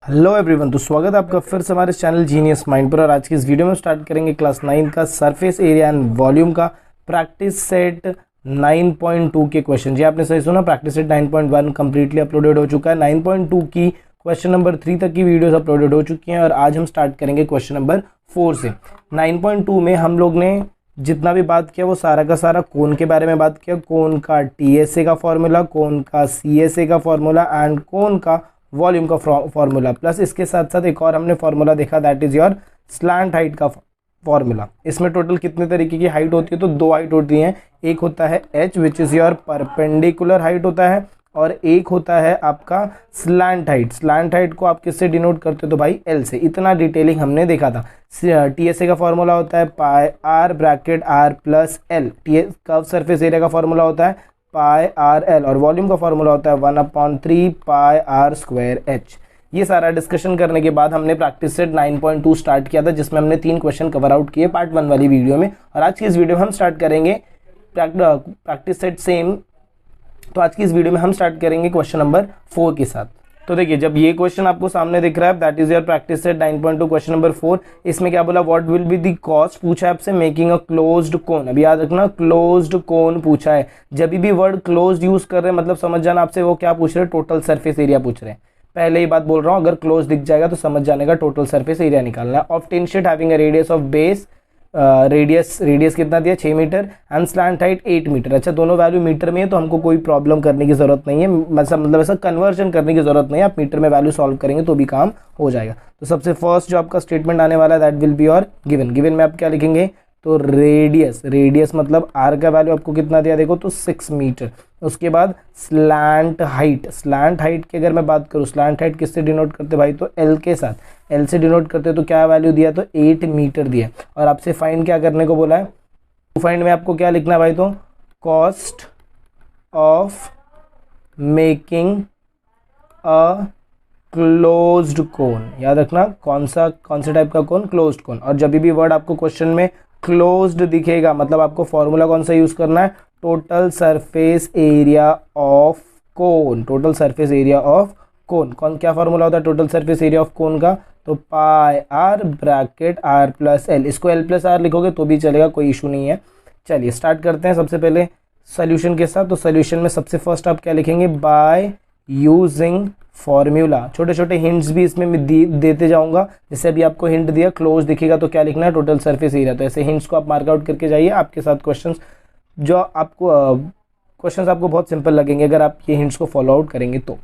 Hello everyone, तो स्वागत है आपका फिर से हमारे चैनल जीनियस माइंड पर। और आज की इस वीडियो में स्टार्ट करेंगे क्लास 9 का सरफेस एरिया एंड वॉल्यूम का प्रैक्टिस सेट 9.2 के क्वेश्चन। जी आपने सही सुना, प्रैक्टिस सेट 9.1 कंप्लीटली अपलोडेड हो चुका है। 9.2 की क्वेश्चन नंबर 3 तक की वीडियोस अपलोडेड हो चुकी हैं और आज हम स्टार्ट करेंगे क्वेश्चन नंबर 4 से। 9.2 में हम लोग ने जितना भी बात किया वो सारा का सारा कोन के बारे में बात किया। कोन का टीएसए का फॉर्मूला, कोन का सीएसए का फॉर्मूला एंड कोन का वॉल्यूम का फॉर्मूला, प्लस इसके साथ साथ एक और हमने फॉर्मूला देखा, that is your slant height का फॉर्मूला। इसमें टोटल कितने तरीके की हाइट होती है? तो दो हाइट होती हैं। एक होता है H which is your perpendicular height होता है, और एक होता है आपका स्लैंट हाइट। स्लैंट हाइट को आप किससे डिनोट करते हो? तो भाई एल से। इतना डिटेलिंग हमने देखा था। टीएसए का फॉर्मूला होता है pi r bracket r plus l. Curve surface area का फॉर्मूला होता है पाई आर एल, और वॉल्यूम का फॉर्मूला होता है 1/3 पाई आर स्क्वायर एच। ये सारा डिस्कशन करने के बाद हमने प्रैक्टिस सेट 9.2 स्टार्ट किया था, जिसमें हमने 3 क्वेश्चन कवर आउट किए पार्ट 1 वाली वीडियो में। और आज की इस वीडियो में हम स्टार्ट करेंगे प्रैक्टिस सेट सेम। तो आज की इस वीडियो में हम स्टार्ट करेंगे क्वेश्चन नंबर 4 के साथ। तो देखिए, जब ये क्वेश्चन आपको सामने दिख रहा है, that is your practice set 9.2 question number 4। इसमें क्या बोला? What will be the cost पूछा है आपसे मेकिंग अ क्लोज्ड कोन। अभी याद रखना, क्लोज्ड कोन पूछा है। जब भी वर्ड क्लोज्ड यूज कर रहे हैं मतलब समझ जाना आपसे वो क्या पूछ रहे हैं, टोटल सरफेस एरिया पूछ रहे हैं। पहले ही बात बोल रहा हूँ, अगर क्लोज दिख जाएगा तो समझ जाने का टोटल सरफेस एरिया निकालना है। Of tin sheet having a radius of base, radius कितना दिया? 6 meter and slant height 8 meter. अच्छा, दोनों वैल्यू मीटर में है तो हमको कोई प्रॉब्लम करने की जरूरत नहीं है, मतलब ऐसा कन्वर्जन करने की जरूरत नहीं है। आप मीटर में वैल्यू सॉल्व करेंगे तो भी काम हो जाएगा। तो सबसे फर्स्ट जो आपका स्टेटमेंट आने वाला है that will be your given. Given में आप क्या लिखेंगे? तो रेडियस मतलब आर का वैल्यू आपको कितना दिया देखो, तो 6 मीटर। उसके बाद स्लैंट हाइट की अगर मैं बात करूँ, स्लैंट हाइट किससे डिनोट करते भाई? तो एल के साथ। एल से डिनोट करते तो क्या वैल्यू दिया? तो 8 मीटर दिया। और आपसे फाइंड क्या करने को बोला है? फाइंड में आपको क्या लिखना है भाई? तो cost of making a closed cone. याद रखना, कौन से टाइप का कोन? क्लोज्ड कोन। और जब भी वर्ड आपको क्वेश्चन में क्लोज्ड दिखेगा मतलब आपको फॉर्मूला कौन सा यूज करना है? Total surface area of cone. Total surface area of cone. कौन क्या फॉर्मूला होता है total surface area of cone का? तो pi r bracket r plus l. इसको एल प्लस आर लिखोगे तो भी चलेगा, कोई इशू नहीं है। चलिए स्टार्ट करते हैं सबसे पहले सोल्यूशन के साथ। तो सोल्यूशन में सबसे फर्स्ट आप क्या लिखेंगे? Bye using formula. छोटे छोटे हिंट्स भी इसमें देते जाऊंगा। जैसे अभी आपको हिंट दिया क्लोज दिखेगा तो क्या लिखना है? Total surface area. तो ऐसे हिंट्स को आप मार्क आउट करके जाइए। आपके साथ क्वेश्चंस जो आपको क्वेश्चंस आपको बहुत सिंपल लगेंगे अगर आप ये हिंट्स को फॉलो आउट करेंगे। तो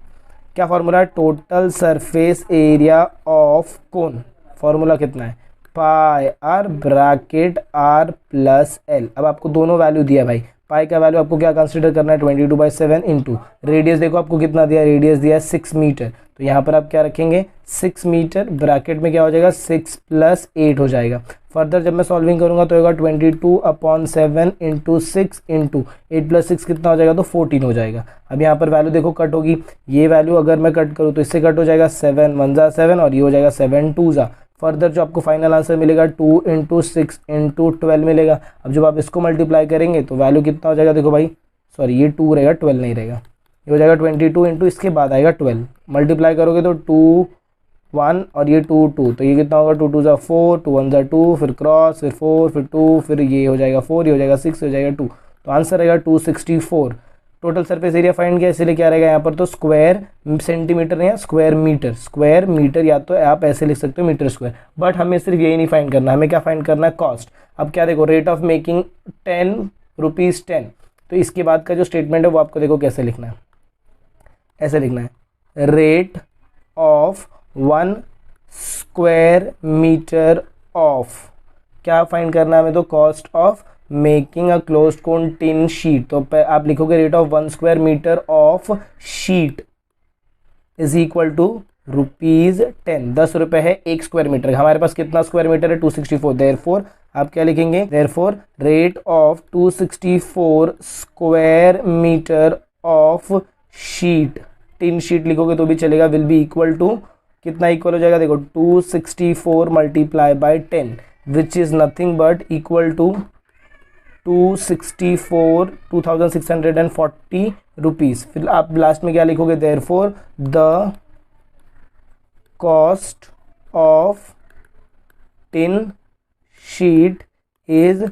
क्या फॉर्मूला है? Total surface area of cone. Formula कितना है? Pi r bracket r plus l. अब आपको दोनों वैल्यू दिया भाई। पाई का वैल्यू आपको क्या कंसीडर करना है? 22/7 इंटू रेडियस देखो आपको कितना दिया? रेडियस दिया है 6 मीटर। तो यहाँ पर आप क्या रखेंगे? 6 मीटर ब्रैकेट में क्या हो जाएगा? 6 + 8 हो जाएगा। फर्दर जब मैं सॉल्विंग करूंगा तो होगा 22/7 इंटू 6 इंटू 8 + 6 कितना हो जाएगा? तो 14 हो जाएगा। अब यहाँ पर वैल्यू देखो कट होगी। ये वैल्यू अगर मैं कट करूँ तो इससे कट हो जाएगा 7 1 ज़ा 7 और ये हो जाएगा 7 2 ज़ा। फर्दर जो आपको फाइनल आंसर मिलेगा 2 × 6 × 12 मिलेगा। अब जब आप इसको मल्टीप्लाई करेंगे तो वैल्यू कितना हो जाएगा? देखो भाई, सॉरी ये 2 रहेगा, 12 नहीं रहेगा। ये हो जाएगा 22 इंटू इसके बाद आएगा 12। मल्टीप्लाई करोगे तो 2 1 और ये 2 2, तो ये कितना होगा? 2 2 ज़ा 4, 2 1 ज़ा 2, फिर क्रॉस, फिर 4, फिर 2, फिर ये हो जाएगा 4, ये हो जाएगा 6, हो जाएगा 2। तो आंसर रहेगा 264। टोटल सरफेस एरिया फाइंड किया, इसलिए क्या रहेगा यहाँ पर? तो स्क्वायर सेंटीमीटर नहीं है, स्क्वायर मीटर। स्क्वायर मीटर या तो आप ऐसे लिख सकते हो मीटर स्क्वायर, बट हमें सिर्फ यही नहीं फाइंड करना, हमें क्या फाइंड करना है? कॉस्ट। अब क्या देखो, रेट ऑफ मेकिंग 10 रुपीज़ 10। तो इसके बाद का जो स्टेटमेंट है वो आपको देखो कैसे लिखना है, ऐसे लिखना है, rate of 1 square meter of. क्या फाइंड करना है हमें? तो cost of making a closed cone tin sheet. तो आप लिखोगे rate of 1 square meter of sheet is equal to ₹10। 10 रुपये है 1 स्क्वायर मीटर। हमारे पास कितना स्क्वायर मीटर है? 264। देयरफॉर आप क्या लिखेंगे? Therefore rate of 264 square meter of sheet, tin sheet लिखोगे तो भी चलेगा, विल बी इक्वल टू कितना इक्वल हो जाएगा? देखो 264 multiply by 10 which is nothing but equal to 2640 rupees. फिर आप लास्ट में क्या लिखोगे? Therefore the cost of tin sheet is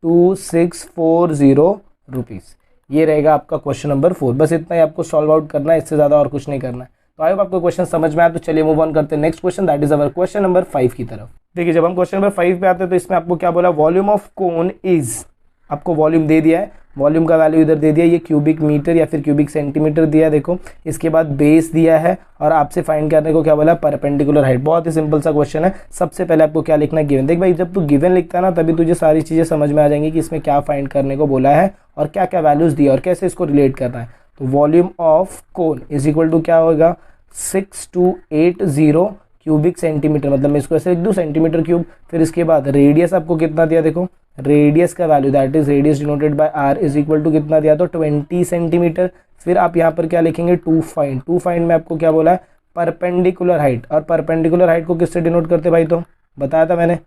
2640 rupees. ये रहेगा आपका क्वेश्चन नंबर 4। बस इतना ही आपको सॉल्व आउट करना है, इससे ज़्यादा और कुछ नहीं करना है। तो आई होप आपको क्वेश्चन समझ में आया। तो चलिए मूव ऑन करते हैं next question, that is our question number 5 की तरफ। देखिए जब हम क्वेश्चन नंबर 5 पे आते हैं तो इसमें आपको क्या बोला, वॉल्यूम ऑफ कोन इज, आपको वॉल्यूम दे दिया है, वॉल्यूम का वैल्यू इधर दे दिया, ये क्यूबिक मीटर या फिर क्यूबिक सेंटीमीटर दिया है देखो। इसके बाद बेस दिया है और आपसे फाइंड करने को क्या बोला, परपेंडिकुलर हाइट। बहुत ही सिंपल सा क्वेश्चन है। सबसे पहले आपको क्या लिखना है, गिवन। देख भाई जब तू गिवन लिखता है ना तभी तुझे सारी चीज़ें समझ में आ जाएंगी कि इसमें क्या फाइंड करने को बोला है और क्या क्या वैल्यूज़ दिया और कैसे इसको रिलेट करना है। तो volume of cone is equal to क्या होगा, 6280 क्यूबिक सेंटीमीटर, मतलब मैं इसको ऐसे लिख दूँ सेंटीमीटर क्यूब। फिर इसके बाद रेडियस आपको कितना दिया, देखो रेडियस का value that is radius denoted by R is equal to कितना दिया, तो 20 सेंटीमीटर। फिर आप यहाँ पर क्या लिखेंगे, टू फाइंड में आपको क्या बोला है, परपेंडिकुलर हाइट। और परपेंडिकुलर हाइट को किससे डिनोट करते भाई, तो बताया था मैंने,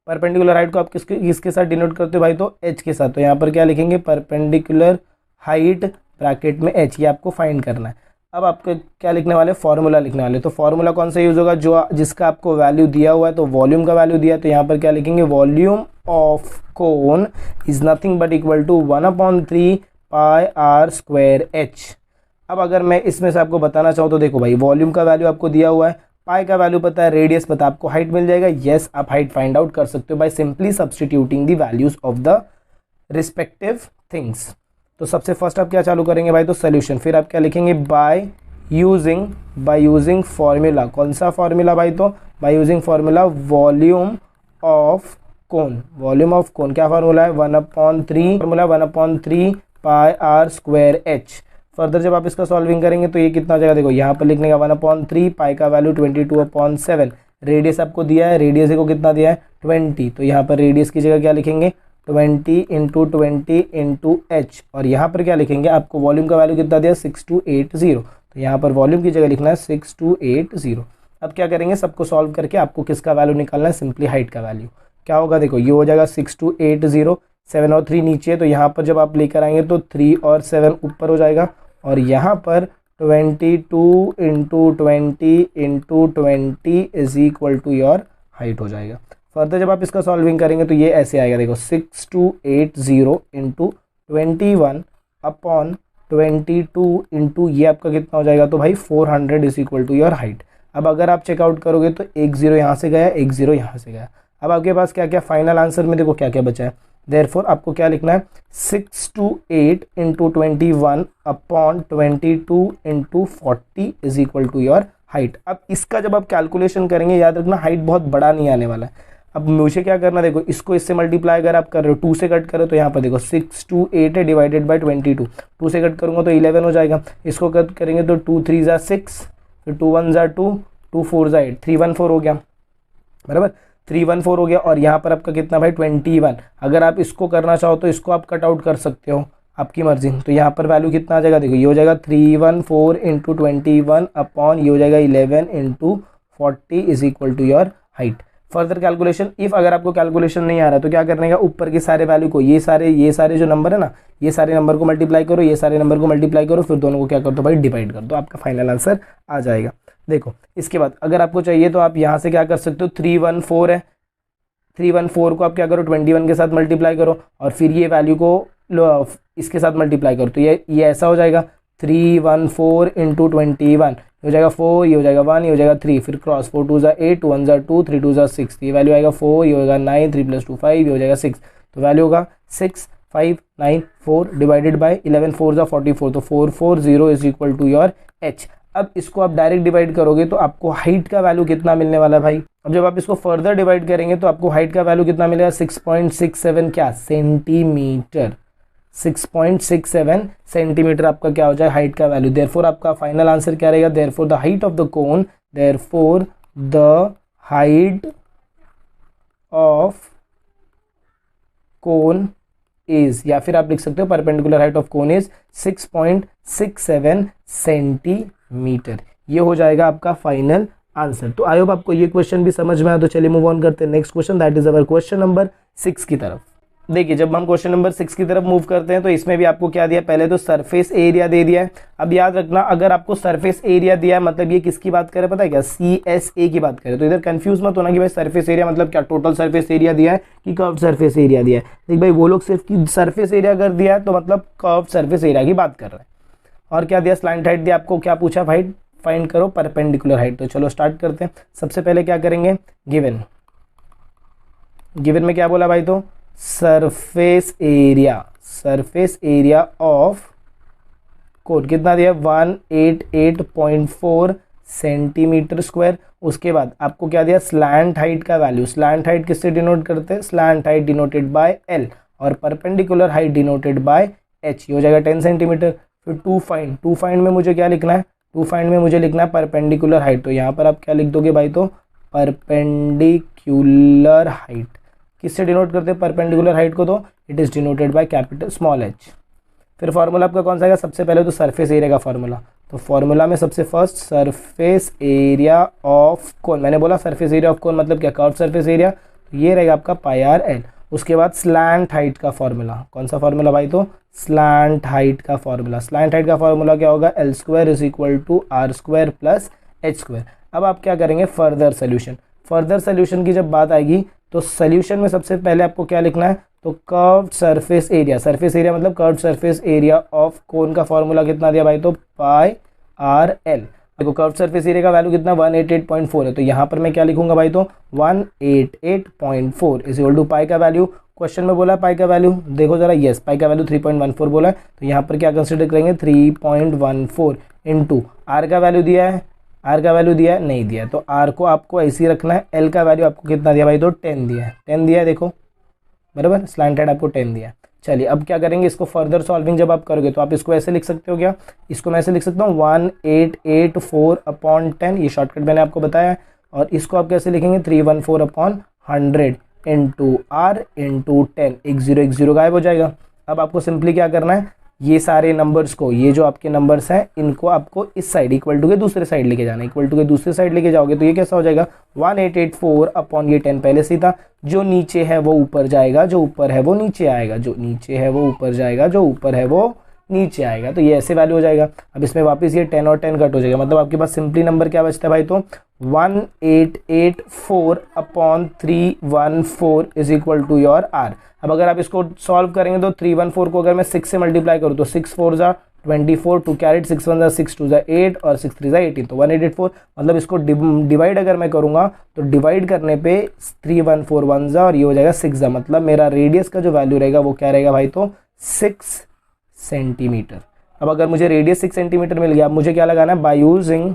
परपेंडिकुलर हाइट को आप किसके साथ डिनोट करते हो भाई, तो एच के साथ। तो यहाँ पर क्या लिखेंगे, परपेंडिकुलर हाइट ब्रैकेट में एच, ये आपको फाइंड करना है। अब आपको क्या लिखने वाले, फॉर्मूला लिखने वाले। तो फॉर्मूला कौन सा यूज होगा, जो जिसका आपको वैल्यू दिया हुआ है। तो वॉल्यूम का वैल्यू दिया है तो यहाँ पर क्या लिखेंगे, volume of cone is nothing but equal to 1/3 pi R square H. अब अगर मैं इसमें से आपको बताना चाहूँ तो देखो भाई, वॉल्यूम का वैल्यू आपको दिया हुआ है, पाई का वैल्यू पता है, रेडियस पता है, आपको हाइट मिल जाएगा। यस, आप हाइट फाइंड आउट कर सकते हो by simply substituting the values of the respective things. तो सबसे फर्स्ट आप क्या चालू करेंगे भाई, तो सोल्यूशन। फिर आप क्या लिखेंगे, बाय यूजिंग फॉर्मूला। कौन सा फॉर्मूला भाई, तो by using formula volume of cone. Volume of cone क्या फॉर्मूला है, 1/3 formula 1/3 pi R square H. Further जब आप इसका सॉल्विंग करेंगे तो ये कितना हो जाएगा, देखो यहाँ पर लिखने का 1/3, पाई का वैल्यू 22/7, रेडियस आपको दिया है, रेडियस को कितना दिया है 20। तो यहाँ पर रेडियस की जगह क्या लिखेंगे, 20 × 20 × h। और यहाँ पर क्या लिखेंगे, आपको वॉल्यूम का वैल्यू कितना दिया, 6280। तो यहाँ पर वॉल्यूम की जगह लिखना है 6280। अब क्या करेंगे, सबको सॉल्व करके आपको किसका वैल्यू निकालना है, सिंपली हाइट का वैल्यू। क्या होगा, देखो ये हो जाएगा 6280, 7 और 3 नीचे, तो यहाँ पर जब आप लेकर आएंगे तो 3 और 7 ऊपर हो जाएगा। और यहाँ पर 22 × 20 × 20 is equal to your height हो जाएगा। फर्दर जब आप इसका सॉल्विंग करेंगे तो ये ऐसे आएगा, देखो 6280 × 21/22 इंटू ये आपका कितना हो जाएगा, तो भाई 400 is equal to your height. अब अगर आप चेकआउट करोगे तो एक 0 यहाँ से गया, एक 0 यहाँ से गया। अब आपके पास क्या क्या फाइनल आंसर में देखो क्या क्या बचा है। देयरफॉर आपको क्या लिखना है, 628 × 21/22 × 40 is equal to your height. अब इसका जब आप कैलकुलेशन करेंगे, याद रखना हाइट बहुत बड़ा नहीं आने वाला है। अब मुझे क्या करना, देखो इसको इससे मल्टीप्लाई अगर आप कर रहे हो, 2 से कट करो तो यहाँ पर देखो 628 है डिवाइडेड बाय 22, 2 से कट करूँगा तो 11 हो जाएगा। इसको कट करेंगे तो 2 3 = 6, फिर 2 1 = 2, 2 4 = 8, 314 हो गया, बराबर 314 हो गया। और यहाँ पर आपका कितना भाई 21। अगर आप इसको करना चाहो तो इसको आप कट आउट कर सकते हो, आपकी मर्जी। तो यहाँ पर वैल्यू कितना आ जाएगा, देखो ये हो जाएगा 314 × 21 अपॉन ये हो जाएगा 11 × 40 is equal to your height. Further calculation, if अगर आपको कैलकुलेशन नहीं आ रहा तो क्या करने का, ऊपर के सारे वैल्यू को ये सारे जो नंबर है ना, ये सारे नंबर को मल्टीप्लाई करो, ये सारे नंबर को मल्टीप्लाई करो, फिर दोनों को क्या कर दो भाई, डिवाइड कर दो, आपका फाइनल आंसर आ जाएगा। देखो इसके बाद अगर आपको चाहिए तो आप यहाँ से क्या कर सकते हो, 314 है, 314 को आप क्या करो 21 के साथ मल्टीप्लाई करो और फिर ये वैल्यू को इसके साथ मल्टीप्लाई करो। तो ये ऐसा हो जाएगा 314 × 21 हो जाएगा 4, ये हो जाएगा 1, ये हो जाएगा 3, फिर क्रॉस 4 2 = 8, 2 1 = 2, 3 2 = 6, ये वैल्यू आएगा 4, ये होगा 9, 3 + 2 5, ये हो जाएगा 6। तो वैल्यू होगा 6 5 9 4 डिवाइडेड बाय 11 4 = 44, तो 440 is equal to your h। अब इसको आप डायरेक्ट डिवाइड करोगे तो आपको हाइट का वैल्यू कितना मिलने वाला है भाई। अब जब आप इसको फर्दर डिवाइड करेंगे तो आपको हाइट का वैल्यू कितना मिलेगा, 6.67 क्या सेंटीमीटर, 6.67 सेंटीमीटर आपका क्या हो जाए हाइट का वैल्यू। देयरफॉर आपका फाइनल आंसर क्या रहेगा, therefore the height of the cone, therefore the height of cone is, या फिर आप लिख सकते हो perpendicular height of cone is 6.67 centimetre. ये हो जाएगा आपका फाइनल आंसर। तो आई होप आपको ये क्वेश्चन भी समझ में आया। तो चलिए मूव ऑन करते हैं next question, that is our question number 6 की तरफ। देखिए जब हम क्वेश्चन नंबर 6 की तरफ मूव करते हैं तो इसमें भी आपको क्या दिया, पहले तो सरफेस एरिया दे दिया है। अब याद रखना अगर आपको सरफेस एरिया दिया है मतलब ये किसकी बात करें पता है क्या, CSA की बात करें। तो इधर कंफ्यूज मत होना कि भाई सरफेस एरिया मतलब क्या, टोटल सरफेस एरिया दिया है कि कर्व सरफेस एरिया दिया है। देख भाई वो लोग सिर्फ सरफेस एरिया अगर दिया है तो मतलब कर्व सरफेस एरिया की बात कर रहे हैं। और क्या दिया, स्लैंट हाइट दिया, आपको क्या पूछा भाई, फाइंड करो परपेंडिकुलर हाइट। तो चलो स्टार्ट करते हैं। सबसे पहले क्या करेंगे, गिवन में क्या बोला भाई, तो सरफेस एरिया ऑफ कोन कितना दिया, 188.4 सेंटीमीटर स्क्वायर। उसके बाद आपको क्या दिया, स्लैंट हाइट का वैल्यू। स्लैंट हाइट किससे डिनोट करते हैं, slant height denoted by L और perpendicular height denoted by H। ये हो जाएगा 10 सेंटीमीटर। फिर टू फाइंड में मुझे क्या लिखना है, टू फाइंड में मुझे लिखना है परपेंडिकुलर हाइट। तो यहाँ पर आप क्या लिख दोगे भाई, तो परपेंडिकुलर हाइट किससे डिनोट करते हैं परपेंडिकुलर हाइट को, तो it is denoted by capital small h। फिर फॉर्मूला आपका कौन सा आएगा, सबसे पहले तो सरफेस एरिया का फॉर्मूला। तो फॉर्मूला में सबसे फर्स्ट सरफेस एरिया ऑफ कोन, मैंने बोला सरफेस एरिया ऑफ कोन मतलब क्या, कर्व सरफेस एरिया, ये रहेगा आपका पाई आर एल। उसके बाद स्लैंट हाइट का फॉर्मूला, कौन सा फॉर्मूला भाई, तो स्लैंट हाइट का फॉर्मूला। स्लैंट हाइट का फॉर्मूला क्या होगा, L square is equal to R square plus H square. अब आप क्या करेंगे, फर्दर सोल्यूशन की जब बात आएगी तो सोल्यूशन में सबसे पहले आपको क्या लिखना है, तो कर्व सरफेस एरिया मतलब curve surface area of cone का फॉर्मूला कितना दिया भाई, तो पाई आर एल। देखो कर्व सरफेस एरिया का वैल्यू कितना 188.4 है, तो यहाँ पर मैं क्या लिखूंगा भाई, तो 188.4 इज इक्वल टू पाई का वैल्यू। क्वेश्चन में बोला पाई का वैल्यू, देखो जरा, यस पाई का वैल्यू 3.14 बोला है, तो यहाँ पर क्या कंसिडर करेंगे 3.14 इंटू आर का वैल्यू दिया है, नहीं दिया है, तो आर को आपको ऐसे ही रखना है। एल का वैल्यू आपको कितना दिया भाई, तो 10 दिया है, देखो बराबर, स्लैंट हाइट आपको 10 दिया है। चलिए अब क्या करेंगे, इसको फर्दर सॉल्विंग जब आप करोगे तो आप इसको ऐसे लिख सकते हो, क्या इसको मैं ऐसे लिख सकता हूँ 1884/10, ये शॉर्टकट मैंने आपको बताया है। और इसको आप कैसे लिखेंगे 314/100 इंटू आर इंटू 10, 10 गायब हो जाएगा। अब आपको सिंपली क्या करना है, ये सारे नंबर्स को, ये जो आपके नंबर्स हैं इनको आपको इस साइड इक्वल टू के दूसरे साइड लेके जाना है। इक्वल टू के दूसरे साइड लेके जाओगे तो ये कैसा हो जाएगा 1884 अपॉन ये 10 पहले से था, जो नीचे है वो ऊपर जाएगा, जो ऊपर है वो नीचे आएगा, जो नीचे है वो ऊपर जाएगा, जो ऊपर है वो नीचे आएगा। तो ये ऐसे वैल्यू हो जाएगा। अब इसमें वापस ये 10 और 10 कट हो जाएगा, मतलब आपके पास सिंपली नंबर क्या बचता है भाई, तो 1884/314 is equal to your R. अब अगर आप इसको सॉल्व करेंगे तो 314 को अगर मैं 6 से मल्टीप्लाई करूँ तो 6 4 जा 24, 2 कैरेट, 6 1 जा 6, 2 जा 8 और 6 3 जा 18, तो 184। मतलब इसको डिवाइड अगर मैं करूँगा तो डिवाइड करने पे 314 1 जा और ये हो जाएगा 6 जा, मतलब मेरा रेडियस का जो वैल्यू रहेगा वो क्या रहेगा भाई, तो 6 सेंटीमीटर। अब अगर मुझे रेडियस 6 सेंटीमीटर मिल गया, अब मुझे क्या लगाना है, बाय यूजिंग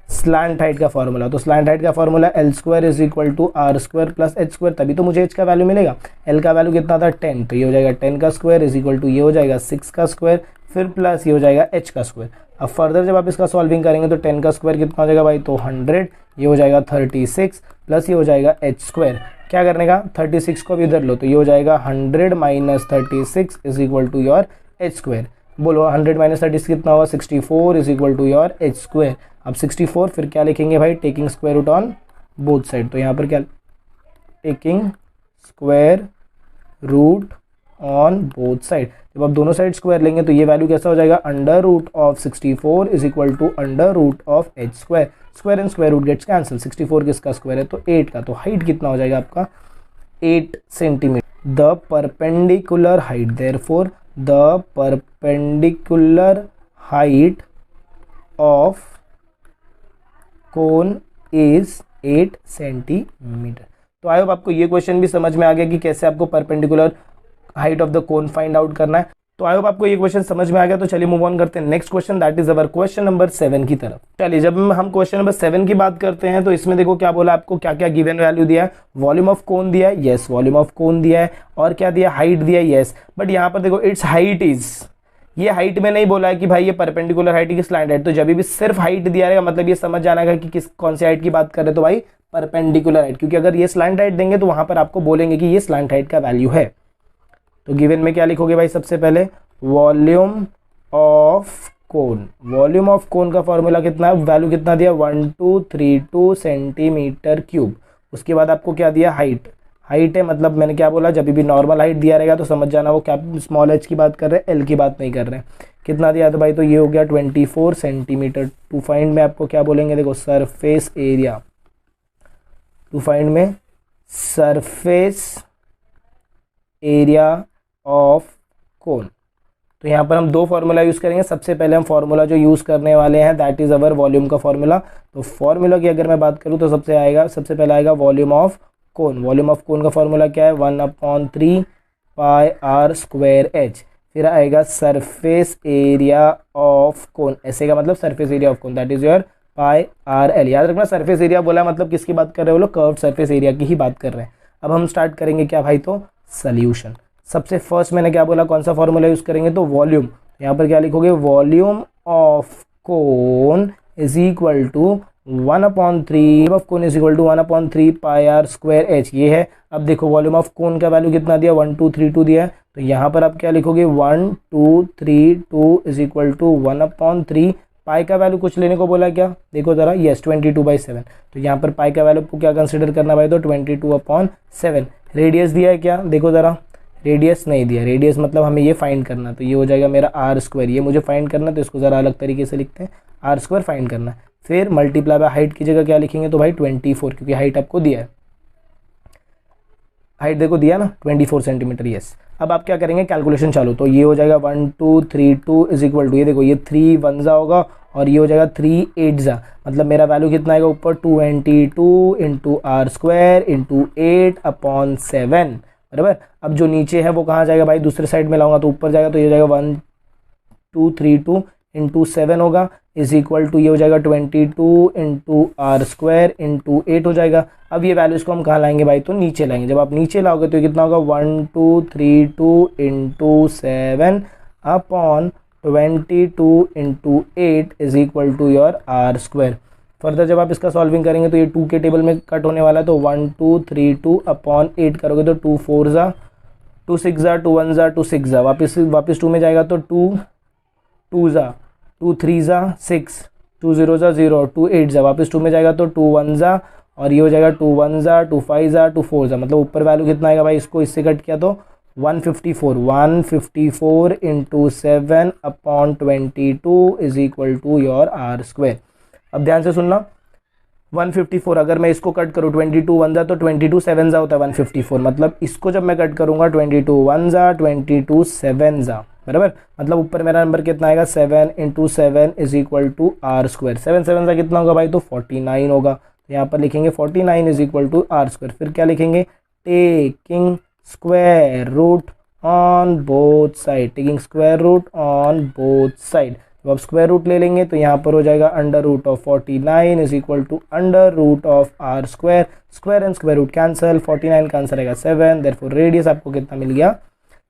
स्लैंट हाइट का फॉर्मूला। तो स्लैंट हाइट का formula L square is equal to R square plus H square, तभी तो मुझे H का वैल्यू मिलेगा। L का वैल्यू कितना था 10, तो ये हो जाएगा 10 का स्क्वायर इज इक्वल टू ये हो जाएगा 6 का स्क्वायर, फिर प्लस ये हो जाएगा H का स्क्वायर। अब फर्दर जब आप इसका सॉल्विंग करेंगे तो 10 का स्क्वायर कितना हो जाएगा भाई, तो 100, ये हो जाएगा 36 प्लस ये हो जाएगा H स्क्वायर। क्या करने का, 36 को भी इधर लो, तो ये हो जाएगा 100 minus 36 is equal to your H square. बोलो 100 माइनस 36 कितना होगा, 64 is equal to your H square. अब 64 फिर क्या लिखेंगे भाई, taking square root on both side. तो यहाँ पर क्या, taking square root on both side. जब आप दोनों साइड स्क्वायर लेंगे तो ये वैल्यू कैसा हो जाएगा, under root of 64 is equal to under root of H square. Square and square root gets cancel, 64 किसका स्क्वायर है, तो 8 का। तो हाइट कितना हो जाएगा आपका 8 centimetre. The perpendicular height, therefore the perpendicular height of cone is 8 centimetre. तो आई होप आपको ये क्वेश्चन भी समझ में आ गया कि कैसे आपको perpendicular height of the cone find out करना है। तो आई होप आपको ये क्वेश्चन समझ में आ गया। तो चलिए मूव ऑन करते हैं next question, that is our question number 7 की तरफ। चलिए जब हम क्वेश्चन नंबर 7 की बात करते हैं तो इसमें देखो क्या बोला, आपको क्या क्या गिवन वैल्यू दिया है, वॉल्यूम ऑफ कोन दिया है, यस वॉल्यूम ऑफ कोन दिया है, और क्या दिया, हाइट दिया है, यस। बट यहाँ पर देखो इट्स हाइट इज, ये हाइट में नहीं बोला है कि भाई ये परपेंडिकुलर हाइट की स्लैंट हाइट। तो जब भी सिर्फ हाइट दिया रहेगा मतलब ये समझ जाना है कि किस कौन सी हाइट की बात कर रहे हैं, तो भाई परपेंडिकुलर हाइट, क्योंकि अगर ये स्लैंट हाइट देंगे तो वहां पर आपको बोलेंगे कि ये स्लैंट हाइट का वैल्यू है। तो गिवन में क्या लिखोगे भाई, सबसे पहले volume of cone. Volume of cone का फॉर्मूला कितना है, वैल्यू कितना दिया 1232 सेंटीमीटर क्यूब। उसके बाद आपको क्या दिया, हाइट। हाइट है मतलब मैंने क्या बोला, जब भी नॉर्मल हाइट दिया रहेगा तो समझ जाना वो क्या स्मॉल एच की बात कर रहे हैं, एल की बात नहीं कर रहे हैं। कितना दिया तो भाई, तो ये हो गया 24 सेंटीमीटर। टू फाइंड में आपको क्या बोलेंगे, देखो सरफेस एरिया, टू फाइंड में सरफेस एरिया ऑफ कोन। तो यहाँ पर हम दो फार्मूला यूज़ करेंगे। सबसे पहले हम फार्मूला जो यूज़ करने वाले हैं दैट इज़ अवर वॉल्यूम का फार्मूला। तो फार्मूला की अगर मैं बात करूँ तो सबसे पहले आएगा volume of cone. Volume of cone का फार्मूला क्या है, 1/3 पाई आर स्क्वायर एच। फिर आएगा सरफेस एरिया ऑफ कोन, ऐसे का मतलब surface area of cone that is your pi r L. याद रखना सरफेस एरिया बोला मतलब किसकी बात कर रहे हो लोग, कर्व सरफेस एरिया की ही बात कर रहे हैं। अब हम स्टार्ट करेंगे क्या भाई, तो सॉल्यूशन। सबसे फर्स्ट मैंने क्या बोला, कौन सा फॉर्मूला यूज़ करेंगे, तो वॉल्यूम। यहाँ पर क्या लिखोगे, volume of cone is equal to 1/3 of cone is equal to 1/3 pi R square H, ये है। अब देखो वॉल्यूम ऑफ कोन का वैल्यू कितना दिया, 1232 दिया है। तो यहाँ पर आप क्या लिखोगे, 1232 इज इक्वल टू 1/3 पाई का वैल्यू कुछ लेने को बोला क्या, देखो ज़रा, यस 22/7। तो यहाँ पर पाई का वैल्यू को क्या कंसिडर करना भाई, तो 22/7। रेडियस दिया है क्या, देखो ज़रा, रेडियस नहीं दिया। रेडियस मतलब हमें ये फाइंड करना, तो ये हो जाएगा मेरा आर स्क्वायर। ये मुझे फाइंड करना, तो इसको ज़रा अलग तरीके से लिखते हैं, आर स्क्वायर फाइंड करना। फिर मल्टीप्लाई बाय हाइट की जगह क्या लिखेंगे, तो भाई 24, क्योंकि हाइट आपको दिया है। हाइट देखो दिया ना 24 सेंटीमीटर, यस। अब आप क्या करेंगे, कैलकुलेशन चालू। तो ये हो जाएगा 1232 इज इक्वल टू, ये देखो ये 3 1 होगा और ये हो जाएगा 3 8 मतलब मेरा वैल्यू कितना आएगा ऊपर, 22 इंटू आर स्क्वायर इंटू 8/7, बराबर। अब जो नीचे है वो कहाँ जाएगा भाई, दूसरे साइड में लाऊंगा तो ऊपर जाएगा, तो ये जाएगा 1232 इंटू 7 होगा इज इक्वल टू, ये हो जाएगा 22 इंटू आर स्क्वायर इंटू 8 हो जाएगा। अब ये वैल्यूज़ को हम कहाँ लाएंगे भाई, तो नीचे लाएंगे। जब आप नीचे लाओगे तो ये कितना होगा, 1232 into 7 upon 22 into 8 is equal to your R square. Further जब आप इसका सॉल्विंग करेंगे तो ये 2 के टेबल में कट होने वाला है, तो 1232 अपॉन 8 करोगे तो 2 4 2 6 2 1 2 6 वापस 2 में जाएगा तो 2 2 2 3 6 2 0 0 2 8 वापस 2 में जाएगा तो 2 1 और ये हो जाएगा 2 1 2 5 2 4 मतलब ऊपर वैल्यू कितना आएगा भाई, इसको इससे कट किया तो 154 into 7 upon 22 is equal to your R square. अब ध्यान से सुनना, 154 अगर मैं इसको कट करूँ 22 1 तो 22 7 होता है 154, मतलब इसको जब मैं कट करूँगा 22 1 22 7 बराबर। मतलब ऊपर मेरा नंबर कितना आएगा, 7 into 7 is equal to R square. 7 7 कितना होगा भाई, तो 49 होगा। यहाँ पर लिखेंगे 49 is equal to R square. फिर क्या लिखेंगे, taking square root on both side, taking square root on both side. जब आप स्क्वायर रूट ले लेंगे तो यहाँ पर हो जाएगा under root of 49 is equal to under root of R square. Square and square root cancel, 49 का आंसर आएगा 7। देयरफॉर रेडियस आपको कितना मिल गया,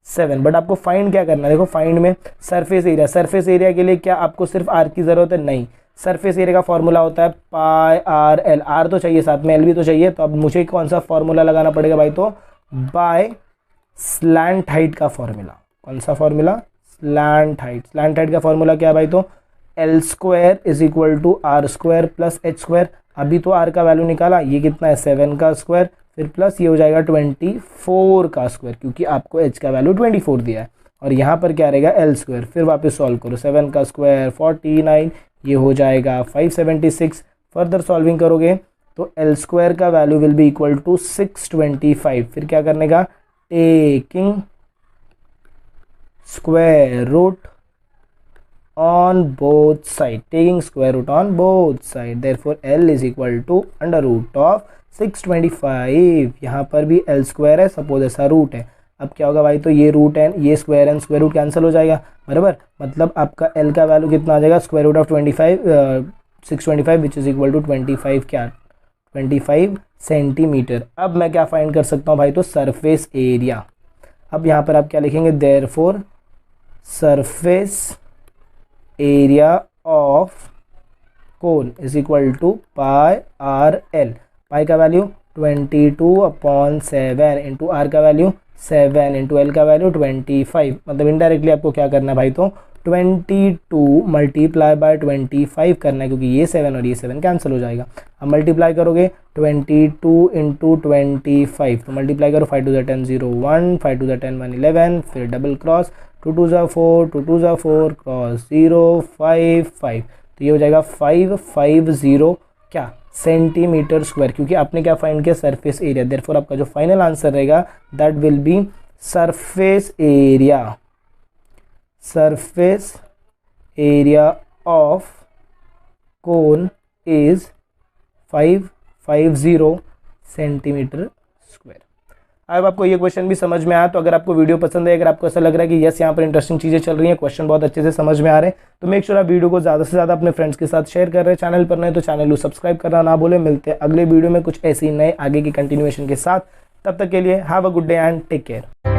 7। बट आपको फाइंड क्या करना है, देखो फाइंड में सरफेस एरिया। सरफेस एरिया के लिए क्या आपको सिर्फ आर की जरूरत है, नहीं। सरफेस एरिया का फॉर्मूला होता है पाई आर एल। आर तो चाहिए साथ में, एल भी तो चाहिए। तो अब मुझे कौन सा फॉर्मूला लगाना पड़ेगा भाई, तो बाय स्लैंट हाइट का फॉर्मूला। कौन सा formula, slant height. Slant height का फॉर्मूला क्या है भाई, तो L square is equal to R square plus H square. अभी तो आर का वैल्यू निकाला, ये कितना है 7 का स्क्वायर, फिर प्लस ये हो जाएगा 24 का स्क्वायर, क्योंकि आपको एच का वैल्यू 24 दिया है। और यहाँ पर क्या रहेगा, एल स्क्वायर। फिर वापस सॉल्व करो, 7 का स्क्वायर 49, ये हो जाएगा 576। फर्दर सॉल्विंग करोगे तो एल स्क्वायर का value will be equal to 625। फिर क्या करने का, taking square root on both side, taking square root on both side. Therefore L is equal to under root of 625। यहाँ पर भी एल स्क्वायर है, सपोज ऐसा रूट है। अब क्या होगा भाई, तो ये रूट है, ये square and square root cancel हो जाएगा, बराबर। मतलब आपका एल का वैल्यू कितना आ जाएगा, square root of 625 which is equal to 25 क्या, 25 सेंटीमीटर। अब मैं क्या फाइंड कर सकता हूँ भाई, तो सरफेस एरिया। अब यहाँ पर आप क्या लिखेंगे, therefore surface area of cone is equal to pi r l. Pi का वैल्यू 22/7 इंटू आर का वैल्यू 7 इंटू एल का वैल्यू 25। मतलब इनडायरेक्टली आपको क्या करना है भाई, तो 22 मल्टीप्लाई बाय 25 करना है, क्योंकि ये 7 और ये 7 कैंसिल हो जाएगा। अब मल्टीप्लाई करोगे 22 इंटू 25, तो मल्टीप्लाई करो 5 टू द 10 0 1, 5 टू द 10 1 11, फिर डबल क्रॉस 2 टू ज़ा 4, 2 टू ज़ा 4 क्रॉस 0 5 5, तो ये हो जाएगा 550 क्या सेंटीमीटर स्क्वायर, क्योंकि आपने क्या फाइंड किया सरफेस एरिया। देयरफॉर आपका जो फाइनल आंसर रहेगा that will be surface area, surface area of cone is 550 centimetre square. अब आपको ये क्वेश्चन भी समझ में आया, तो अगर आपको वीडियो पसंद है, अगर आपको ऐसा लग रहा है कि यस यहाँ पर इंटरेस्टिंग चीज़ें चल रही हैं, क्वेश्चन बहुत अच्छे से समझ में आ रहे हैं, तो मेक श्योर आप वीडियो को ज़्यादा से ज़्यादा अपने फ्रेंड्स के साथ शेयर कर रहे हैं। चैनल पर नए तो चैनल को सब्सक्राइब करना ना भूलें। मिलते हैं अगले वीडियो में कुछ ऐसी नए आगे की कंटिन्यूएशन के साथ, तब तक के लिए have a good day and take care.